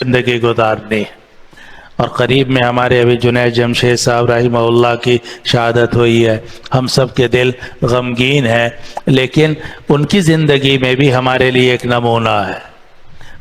زندگی گزارنی ہے۔ اور قریب میں ہمارے ابھی جنید جمشید صاحب رحمہ اللہ کی شہادت ہوئی ہے، ہم سب کے دل غمگین ہیں، لیکن ان کی زندگی میں بھی ہمارے لیے ایک نمونہ ہے۔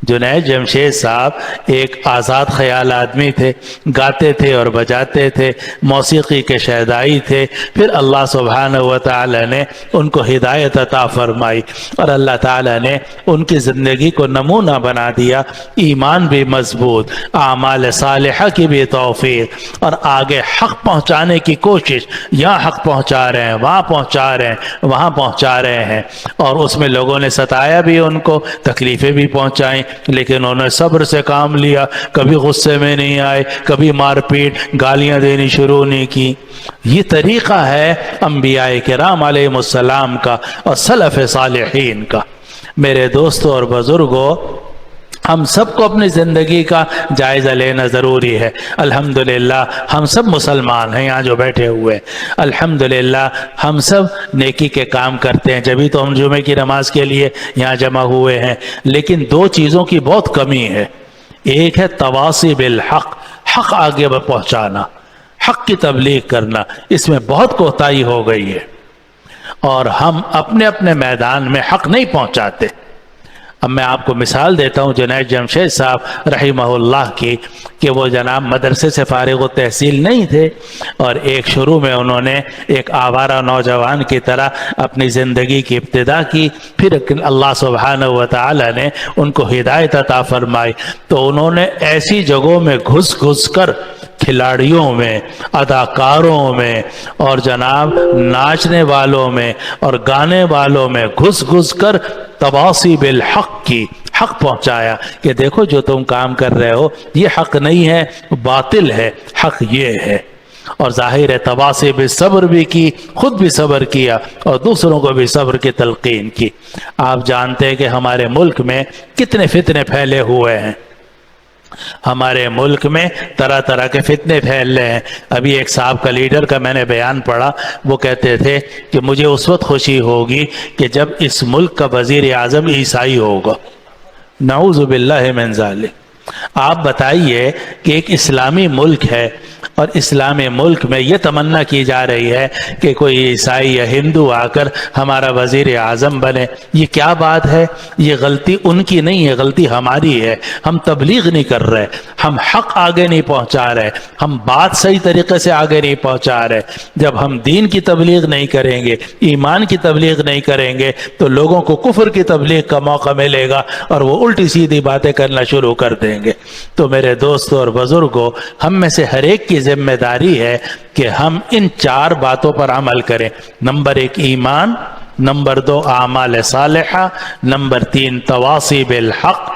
جنید جمشید صاحب ایک آزاد خیال آدمی تھے، گاتے تھے اور بجاتے تھے، موسیقی کے شیدائی تھے، پھر اللہ سبحانہ و تعالی نے ان کو ہدایت عطا فرمائی اور اللہ تعالی نے ان کی زندگی کو نمونہ بنا دیا، ایمان بھی مضبوط، اعمال صالحہ کی بھی توفیق، اور آگے حق پہنچانے کی کوشش، یہاں حق پہنچا رہے ہیں، وہاں پہنچا رہے ہیں، وہاں پہنچا رہے ہیں، اور اس میں لوگوں نے ستایا بھی، ان کو تکلیفیں بھی پہنچائیں، لیکن انہوں نے صبر سے کام لیا، کبھی غصے میں نہیں آئے، کبھی مار پیٹ گالیاں دینی شروع نہیں کی۔ یہ طریقہ ہے انبیاء کرام علیہ السلام کا اور سلف صالحین کا۔ میرے دوستوں اور بزرگوں، ہم سب کو اپنی زندگی کا جائزہ لینا ضروری ہے۔ الحمدللہ ہم سب مسلمان ہیں یہاں جو بیٹھے ہوئے ہیں، الحمدللہ ہم سب نیکی کے کام کرتے ہیں، جبھی تو ہم جمعے کی نماز کے لیے یہاں جمع ہوئے ہیں، لیکن دو چیزوں کی بہت کمی ہے۔ ایک ہے تواصی بالحق، حق آگے پہنچانا، حق کی تبلیغ کرنا، اس میں بہت کوتاہی ہو گئی ہے، اور ہم اپنے اپنے میدان میں حق نہیں پہنچاتے۔ اب میں آپ کو مثال دیتا ہوں جنید جمشید صاحب رحمہ اللہ کی، کہ وہ جناب مدرسے سے فارغ التحصیل نہیں تھے، اور ایک شروع میں انہوں نے ایک آوارہ نوجوان کی طرح اپنی زندگی کی ابتدا کی، پھر اللہ سبحانہ و تعالی نے ان کو ہدایت عطا فرمائی، تو انہوں نے ایسی جگہوں میں گھس گھس کر، کھلاڑیوں میں، اداکاروں میں، اور جناب ناچنے والوں میں اور گانے والوں میں گھس گھس کر تواصی بالحق کی، حق پہنچایا کہ دیکھو جو تم کام کر رہے ہو یہ حق نہیں ہے، باطل ہے، حق یہ ہے۔ اور ظاہر ہے تواصی بالصبر بھی کی، خود بھی صبر کیا اور دوسروں کو بھی صبر کی تلقین کی۔ آپ جانتے ہیں کہ ہمارے ملک میں کتنے فتنے پھیلے ہوئے ہیں، ہمارے ملک میں طرح طرح کے فتنے پھیل رہے ہیں۔ ابھی ایک صاحب کا لیڈر کا میں نے بیان پڑھا، وہ کہتے تھے کہ مجھے اس وقت خوشی ہوگی کہ جب اس ملک کا وزیر اعظم عیسائی ہوگا۔ نعوذ باللہ من ذالک۔ آپ بتائیے کہ ایک اسلامی ملک ہے، اور اسلامی ملک میں یہ تمنا کی جا رہی ہے کہ کوئی عیسائی یا ہندو آ کر ہمارا وزیر اعظم بنے۔ یہ کیا بات ہے؟ یہ غلطی ان کی نہیں ہے، غلطی ہماری ہے۔ ہم تبلیغ نہیں کر رہے، ہم حق آگے نہیں پہنچا رہے، ہم بات صحیح طریقے سے آگے نہیں پہنچا رہے۔ جب ہم دین کی تبلیغ نہیں کریں گے، ایمان کی تبلیغ نہیں کریں گے، تو لوگوں کو کفر کی تبلیغ کا موقع ملے گا اور وہ الٹی سیدھی باتیں کرنا شروع کر دیں گے۔ تو میرے دوستوں اور بزرگوں، ہم میں سے ہر ایک کی ذمہ داری ہے کہ ہم ان چار باتوں پر عمل کریں۔ نمبر 1 ایمان، نمبر 2 اعمال صالحہ، نمبر 3 تواصی بالحق۔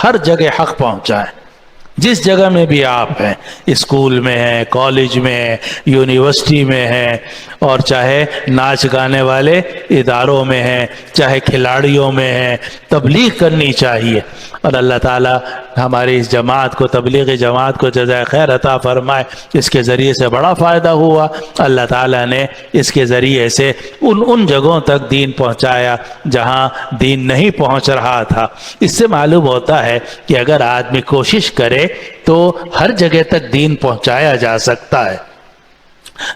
ہر جگہ حق پہنچائیں، جس جگہ میں بھی آپ ہیں، اسکول میں ہیں، کالج میں ہیں، یونیورسٹی میں ہیں، اور چاہے ناچ گانے والے اداروں میں ہیں، چاہے کھلاڑیوں میں ہیں، تبلیغ کرنی چاہیے۔ اور اللہ تعالیٰ ہماری اس جماعت کو، تبلیغی جماعت کو جزائے خیر عطا فرمائے۔ اس کے ذریعے سے بڑا فائدہ ہوا، اللہ تعالیٰ نے اس کے ذریعے سے ان جگہوں تک دین پہنچایا جہاں دین نہیں پہنچ رہا تھا۔ اس سے معلوم ہوتا ہے کہ اگر آدمی کوشش کرے تو ہر جگہ تک دین پہنچایا جا سکتا ہے۔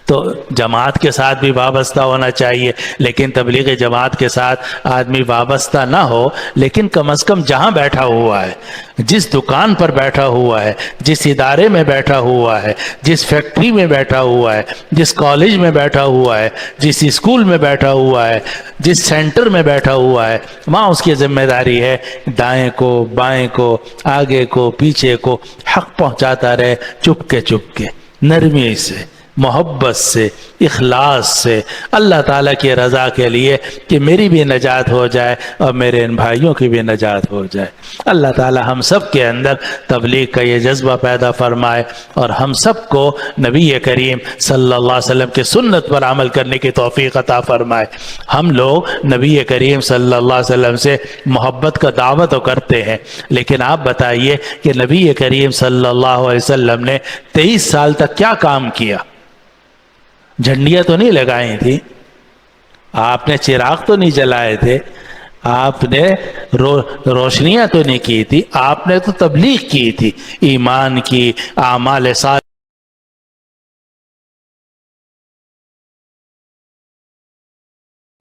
تو جماعت کے ساتھ بھی وابستہ ہونا چاہیے، لیکن تبلیغ جماعت کے ساتھ آدمی وابستہ نہ ہو، لیکن کم از کم جہاں بیٹھا ہوا ہے، جس دکان پر بیٹھا ہوا ہے، جس ادارے میں بیٹھا ہوا ہے، جس فیکٹری میں بیٹھا ہوا ہے، جس کالج میں بیٹھا ہوا ہے، جس اسکول میں بیٹھا ہوا ہے، جس سینٹر میں بیٹھا ہوا ہے، وہاں اس کی ذمہ داری ہے دائیں کو، بائیں کو، آگے کو، پیچھے کو حق پہنچاتا رہے، چپ کے نرمی سے، محبت سے، اخلاص سے، اللہ تعالیٰ کی رضا کے لیے کہ میری بھی نجات ہو جائے اور میرے ان بھائیوں کی بھی نجات ہو جائے۔ اللہ تعالیٰ ہم سب کے اندر تبلیغ کا یہ جذبہ پیدا فرمائے، اور ہم سب کو نبی کریم صلی اللہ علیہ وسلم کی سنت پر عمل کرنے کی توفیق عطا فرمائے۔ ہم لوگ نبی کریم صلی اللہ علیہ وسلم سے محبت کا دعوت تو کرتے ہیں، لیکن آپ بتائیے کہ نبی کریم صلی اللہ علیہ وسلم نے 23 سال تک کیا کام کیا؟ جھنڈیاں تو نہیں لگائی تھی، آپ نے چراغ تو نہیں جلائے تھے، آپ نے روشنیاں تو نہیں کی تھی، آپ نے تو تبلیغ کی تھی ایمان کی، اعمال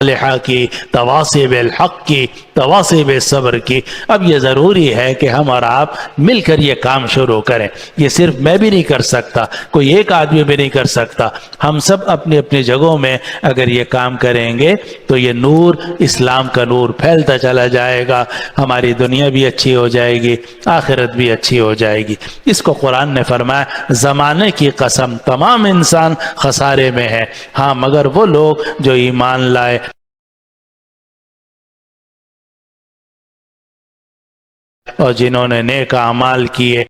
صالحہ کی، تواصی بالحق کی، تواصی بالصبر کی۔ اب یہ ضروری ہے کہ ہم اور آپ مل کر یہ کام شروع کریں۔ یہ صرف میں بھی نہیں کر سکتا، کوئی ایک آدمی بھی نہیں کر سکتا، ہم سب اپنی اپنی جگہوں میں اگر یہ کام کریں گے تو یہ نور، اسلام کا نور پھیلتا چلا جائے گا، ہماری دنیا بھی اچھی ہو جائے گی، آخرت بھی اچھی ہو جائے گی۔ اس کو قرآن نے فرمایا زمانے کی قسم تمام انسان خسارے میں ہے، ہاں مگر وہ لوگ جو ایمان لائے اور جنہوں نے نیک اعمال کیے